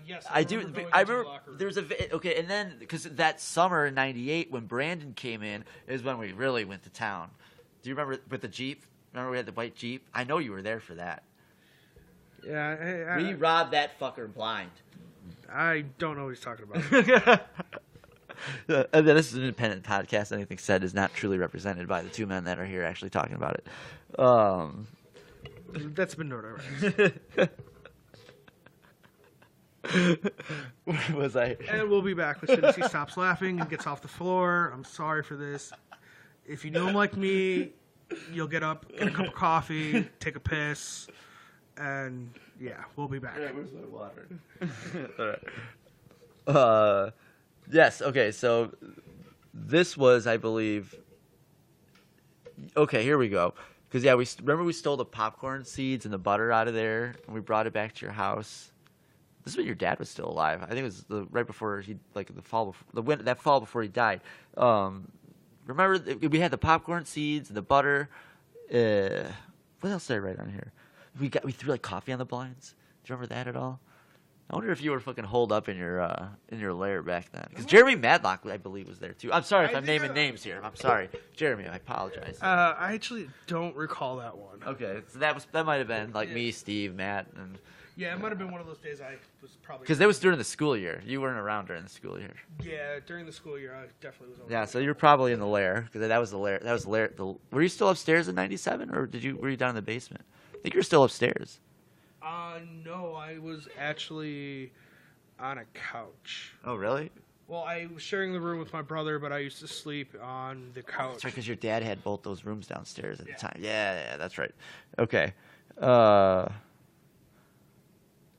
Yes, I do. I remember there there's okay, and then because that summer in '98 when Brandon came in is when we really went to town. Do you remember with the Jeep? Remember we had the white Jeep? I know you were there for that. Yeah, We robbed that fucker blind. I don't know what he's talking about. And then this is an independent podcast. Anything said is not truly represented by the two men that are here actually talking about it. That's been noted. Where was I? And we'll be back as soon as he stops laughing and gets off the floor. I'm sorry for this. If you know him like me, you'll get up, get a cup of coffee, take a piss, and yeah, we'll be back. Where's my water? All right. Yes. Okay. So this was, I believe. Okay, here we go. Because yeah, remember we stole the popcorn seeds and the butter out of there, and we brought it back to your house. This is when your dad was still alive. I think it was right before he, like the fall, that fall before he died. Remember we had the popcorn seeds and the butter. What else did I write on here? We threw like coffee on the blinds. Do you remember that at all? I wonder if you were fucking holed up in your lair back then. Because Jeremy Madlock, I believe, was there too. I'm sorry if I'm naming names here. I'm sorry, Jeremy. I apologize. I actually don't recall that one. Okay, so that might have been like me, Steve, Matt, and. Yeah, it might have been one of those days I was probably. Because that was during the school year. You weren't around during the school year. Yeah, during the school year, I definitely was. Yeah, so you're probably in the lair because that was the lair. That was the lair. Were you still upstairs in '97, or were you down in the basement? I think you're still upstairs. No, I was actually on a couch. Oh, really? Well, I was sharing the room with my brother, but I used to sleep on the couch. That's right, because your dad had both those rooms downstairs at the time. Yeah, that's right. Okay.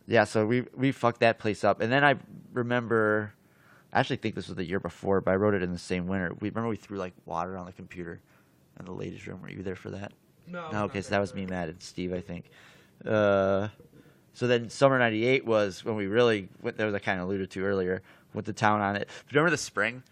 Yeah, so we fucked that place up. And then I remember, I actually think this was the year before, but I wrote it in the same winter. We threw like water on the computer in the ladies' room. Were you there for that? No. Okay, so that was me, Matt, and Steve, I think. So then summer '98 was when we really went, that was I kind of alluded to earlier, went to town on it. Remember the spring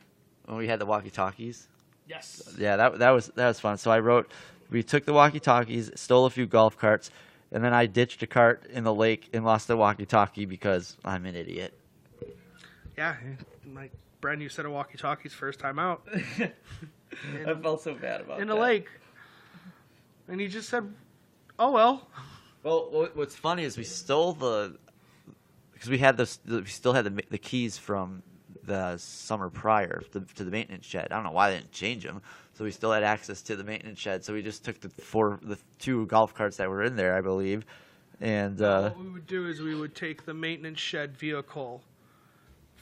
when we had the walkie-talkies? Yes. Yeah, that was fun. So we took the walkie-talkies, stole a few golf carts, and then I ditched a cart in the lake and lost the walkie-talkie because I'm an idiot. Yeah, my brand new set of walkie-talkies first time out. I felt so bad about in that. the lake. And he just said, "Oh well." Well, what's funny is we stole because we still had the keys from the summer prior to the maintenance shed. I don't know why they didn't change them. So we still had access to the maintenance shed. So we just took the two golf carts that were in there, I believe. And what we would do is we would take the maintenance shed vehicle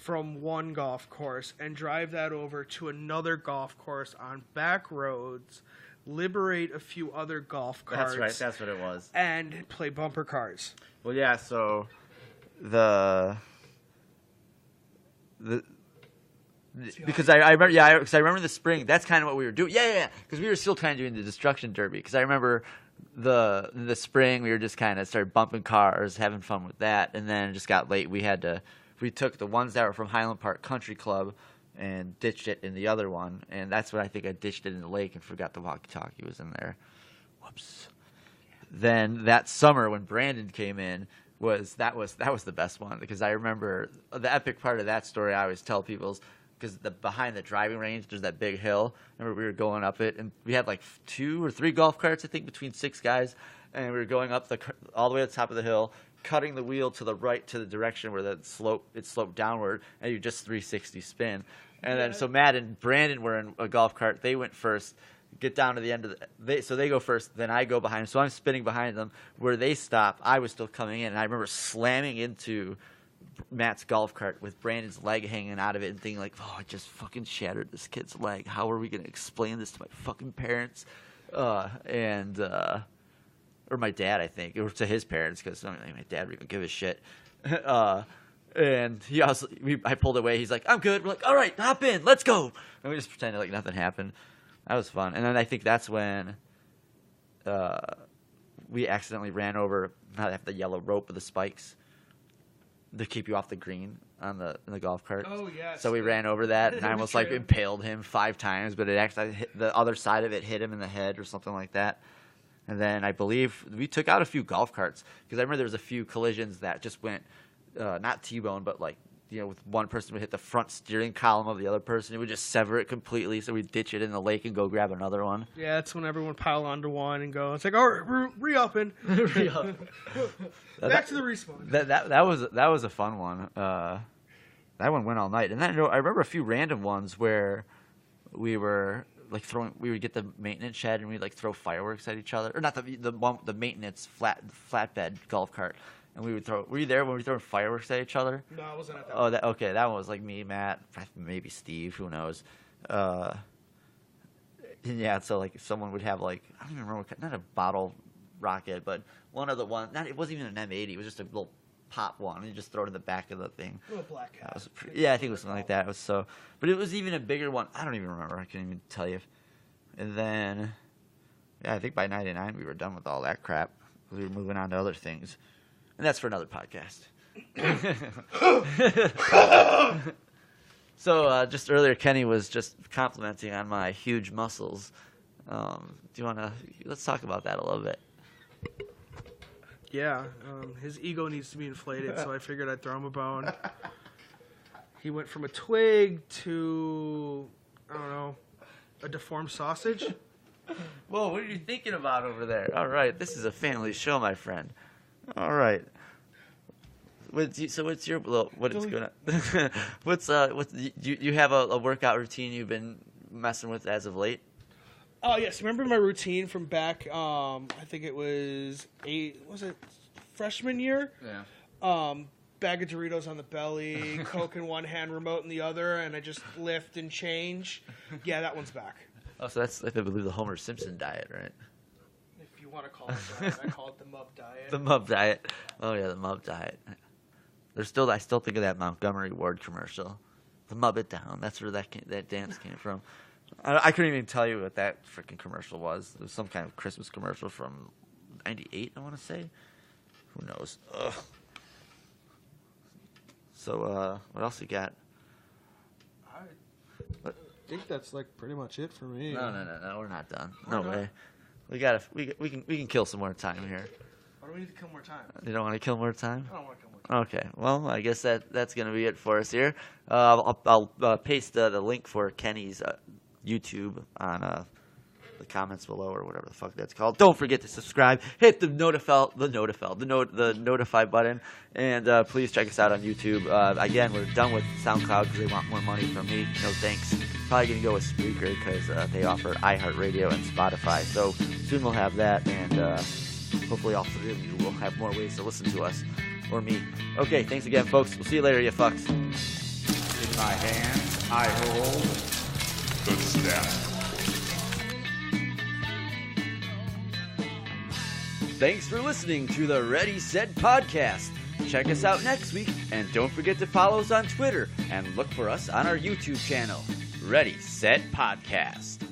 from one golf course and drive that over to another golf course on back roads, liberate a few other golf carts. That's right. That's what it was. And play bumper cars. Well, yeah. So because I remember, because I remember the spring. That's kind of what we were doing. Yeah. Because we were still kind of doing the destruction derby. Because I remember the spring we were just kind of started bumping cars, having fun with that, and then it just got late. We took the ones that were from Highland Park Country Club and ditched it in the other one, and that's when I think I ditched it in the lake and forgot the walkie-talkie was in there. Whoops. Then that summer when Brandon came in, that was the best one, because I remember the epic part of that story I always tell people is because behind the driving range there's that big hill. Remember we were going up it, and we had like 2 or 3 golf carts, I think, between 6 guys, and we were going up all the way to the top of the hill, cutting the wheel to the right to the direction where it sloped downward, and you just 360 spin. And then so Matt and Brandon were in a golf cart. They went first, get down to the end of so they go first, then I go behind them. So I'm spinning behind them. Where they stop, I was still coming in, and I remember slamming into Matt's golf cart with Brandon's leg hanging out of it and thinking like, oh, I just fucking shattered this kid's leg. How are we going to explain this to my fucking parents? Or my dad, I think, or to his parents, because my dad would even give a shit. And I pulled away. He's like, I'm good. We're like, all right, hop in, let's go. And we just pretended like nothing happened. That was fun. And then I think that's when we accidentally ran over not the yellow rope with the spikes to keep you off the green in the golf cart. Oh, yes. So we ran over that, and I almost like impaled him 5 times, but it actually hit the other side of it, hit him in the head or something like that. And then I believe we took out a few golf carts, because I remember there was a few collisions that just went not T-bone, but like, with one person would hit the front steering column of the other person. It would just sever it completely, so we'd ditch it in the lake and go grab another one. Yeah, that's when everyone pile onto one and go, it's like, all right, we're re-upping. Back to the respawn. That was a fun one. That one went all night. And then I remember a few random ones where we were like we would get the maintenance shed and we'd like throw fireworks at each other, or not the maintenance flatbed golf cart, and we would throw. Were you there when we were throwing fireworks at each other? No, I wasn't at that. Oh, okay. That one was like me, Matt, maybe Steve. Who knows? Yeah. So like someone would have like, I don't even remember not a bottle rocket, but one of the ones. It wasn't even an M80. It was just a little pop one, and you just throw it in the back of the thing. A little black cat. Yeah, I think it was something like that. It was but it was even a bigger one. I don't even remember. I can't even tell you. And then, yeah, I think by '99 we were done with all that crap. We were moving on to other things, and that's for another podcast. So just earlier, Kenny was just complimenting on my huge muscles. Do you want to? Let's talk about that a little bit. Yeah, his ego needs to be inflated, so I figured I'd throw him a bone. He went from a twig to, I don't know, a deformed sausage. Whoa, what are you thinking about over there? All right, this is a family show, my friend. All right. So what's your what is going on? What's you have a workout routine you've been messing with as of late? Oh, yes. Remember my routine from back, I think it was freshman year? Yeah. Bag of Doritos on the belly, Coke in one hand, remote in the other, and I just lift and change. Yeah, that one's back. Oh, so that's, I believe, the Homer Simpson diet, right? If you want to call it that. I call it the Mub diet. The Mub diet. Oh, yeah, the Mub diet. I still think of that Montgomery Ward commercial. The Mub It Down. That's where that dance came from. I couldn't even tell you what that freaking commercial was. It was some kind of Christmas commercial from '98, I want to say. Who knows? Ugh. So, what else you got? I think that's like pretty much it for me. No, we're not done. No way. We can kill some more time here. Why do we need to kill more time? You don't want to kill more time? I don't want to kill more time. Okay. Well, I guess that's going to be it for us here. I'll paste the link for Kenny's YouTube on the comments below, or whatever the fuck that's called. Don't forget to subscribe. Hit the notify button, and please check us out on YouTube. Again, we're done with SoundCloud because they want more money from me. No thanks. Probably gonna go with Spreaker because they offer iHeartRadio and Spotify. So soon we'll have that, and hopefully all 3 of you will have more ways to listen to us, or me. Okay, thanks again, folks. We'll see you later, you fucks. my hands, I hold The staff. Thanks for listening to the Ready Set Podcast. Check us out next week, and don't forget to follow us on Twitter and look for us on our YouTube channel, Ready Set Podcast.